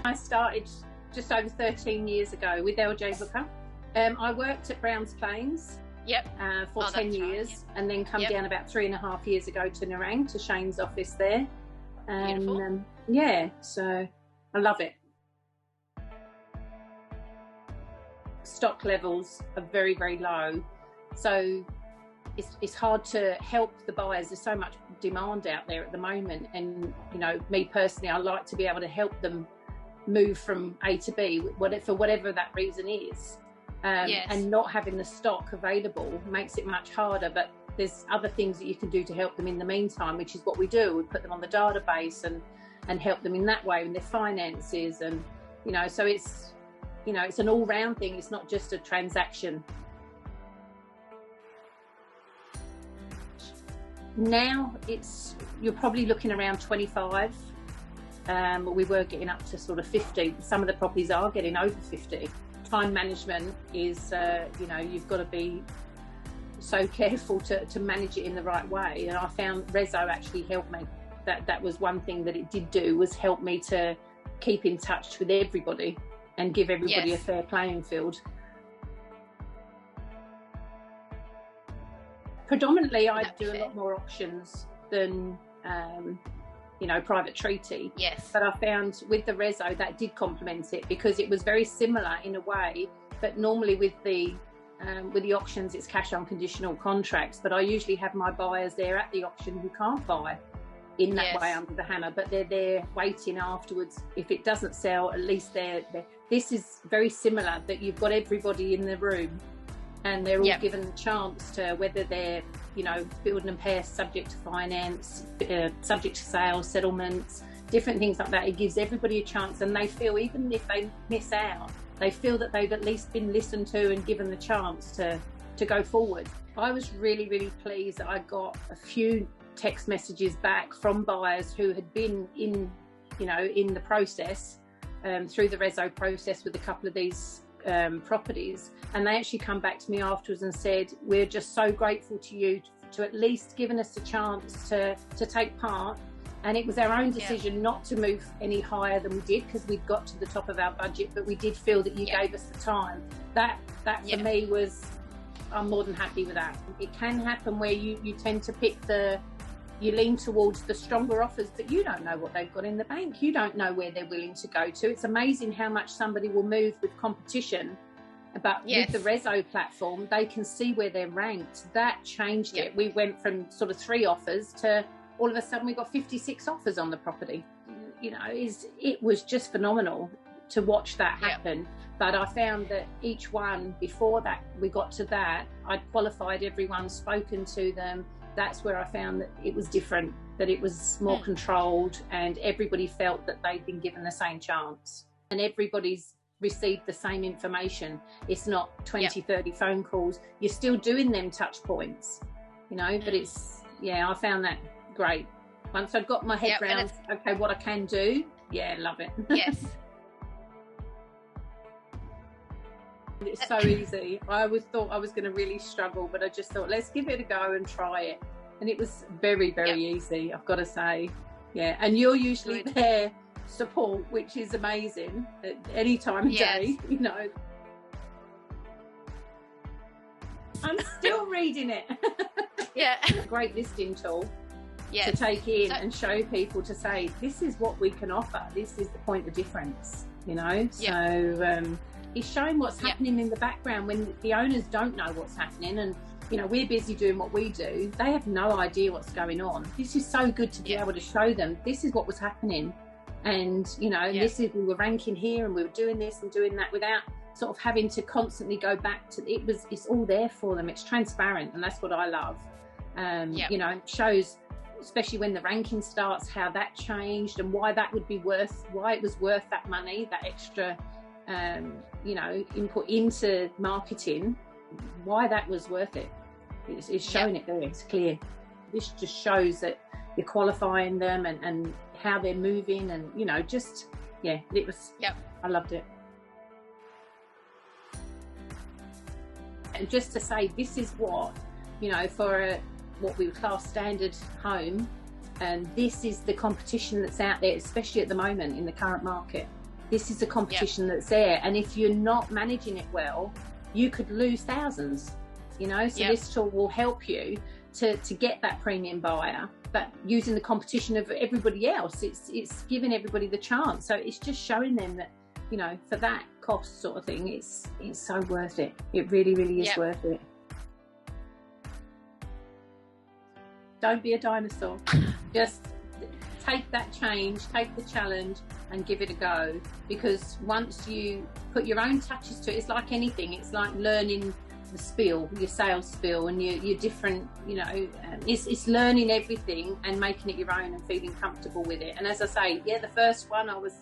I started just over 13 years ago with LJ Hooker. I worked at Browns Plains for 10 years, and then come down about 3.5 years ago to Nerang, to Shane's office there. And so I love it. Stock levels are very, very low, so it's hard to help the buyers. There's so much demand out there at the moment, and me personally, I like to be able to help them move from A to B, for whatever that reason is. And not having the stock available makes it much harder, but there's other things that you can do to help them in the meantime, which is what we do. We put them on the database and help them in that way in their finances, and so it's it's an all-round thing. It's not just a transaction. Now you're probably looking around 25. We were getting up to sort of 50. Some of the properties are getting over 50. Time management is, you've got to be so careful to manage it in the right way. And I found RESO actually helped me. That was one thing that it did do, was help me to keep in touch with everybody and give everybody a fair playing field. Predominantly, I do a lot more auctions than private treaty. Yes. But I found with the RESO that did complement it, because it was very similar in a way. But normally with the auctions, it's cash unconditional contracts. But I usually have my buyers there at the auction who can't buy in that way under the hammer, but they're there waiting afterwards. If it doesn't sell, at least they're this is very similar, that you've got everybody in the room and they're all given a chance to, whether they're build and pair, subject to finance, subject to sale, settlements, different things like that. It gives everybody a chance, and they feel, even if they miss out, they feel that they've at least been listened to and given the chance to go forward. I was really, really pleased that I got a few text messages back from buyers who had been in the process, through the RESO process with a couple of these properties, and they actually come back to me afterwards and said, we're just so grateful to you to at least given us a chance to take part, and it was our own decision not to move any higher than we did, because we'd got to the top of our budget, but we did feel that you gave us the time. That for me was, I'm more than happy with that. It can happen where you tend to pick you lean towards the stronger offers, but you don't know what they've got in the bank. You don't know where they're willing to go to. It's amazing how much somebody will move with competition. But with the RESO platform, they can see where they're ranked. That changed it. We went from sort of 3 offers to all of a sudden we got 56 offers on the property. It was just phenomenal to watch that happen. But I found that each one, before that we got to that, I'd qualified everyone, spoken to them. That's where I found that it was different, that it was more controlled, and everybody felt that they'd been given the same chance, and everybody's received the same information. It's not 20, 30 phone calls. You're still doing them touch points, but it's, I found that great. Once I'd got my head round, okay, what I can do, love it. Yes. It's so easy. I always thought I was going to really struggle, but I just thought, let's give it a go and try it. And it was very, very easy, I've got to say. Yeah, and you're usually there, support, which is amazing at any time of day, I'm still reading it. Great listing tool to take in and show people, to say, this is what we can offer. This is the point of difference, So it's showing what's happening in the background when the owners don't know what's happening, and we're busy doing what we do. They have no idea what's going on. This is so good to be able to show them this is what was happening, and this is, we were ranking here and we were doing this and doing that, without sort of having to constantly go back to it's all there for them. It's transparent, and that's what I love. It shows, especially when the ranking starts, how that changed and why that would be why it was worth that money, that extra input into marketing, why that was worth it. It's showing it there, it's clear. This just shows that you're qualifying them and how they're moving, and it was, I loved it. And just to say, this is what, for what we would class standard home, and this is the competition that's out there, especially at the moment in the current market. This is the competition that's there. And if you're not managing it well, you could lose thousands, you know. So this tool will help you to get that premium buyer, but using the competition of everybody else, it's giving everybody the chance. So it's just showing them that, you know, for that cost sort of thing, it's so worth it. It really, really is worth it. Don't be a dinosaur. Just take that change, take the challenge and give it a go. Because once you put your own touches to it, it's like anything. It's like learning the spiel, your sales spiel, and your different, you know, it's learning everything and making it your own and feeling comfortable with it. And as I say, the first one I was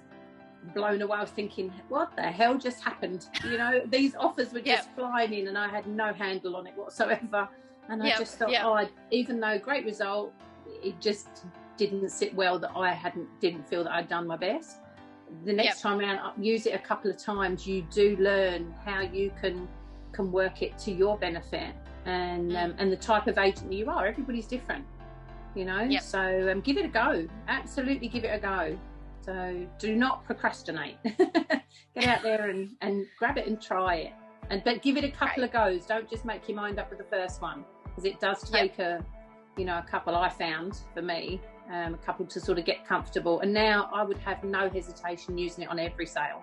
blown away. I was thinking, what the hell just happened? You know, these offers were just flying in and I had no handle on it whatsoever. And I just thought, even though great result, it just didn't sit well, that I didn't feel that I'd done my best. The next time around, use it a couple of times. You do learn how you can work it to your benefit, and the type of agent that you are. Everybody's different, you know. So give it a go. Absolutely give it a go. So do not procrastinate. Get out there and grab it and try it. But give it a couple of goes. Don't just make your mind up with the first one, because it does take a couple. I found, for me, a couple to sort of get comfortable. And now I would have no hesitation using it on every sale.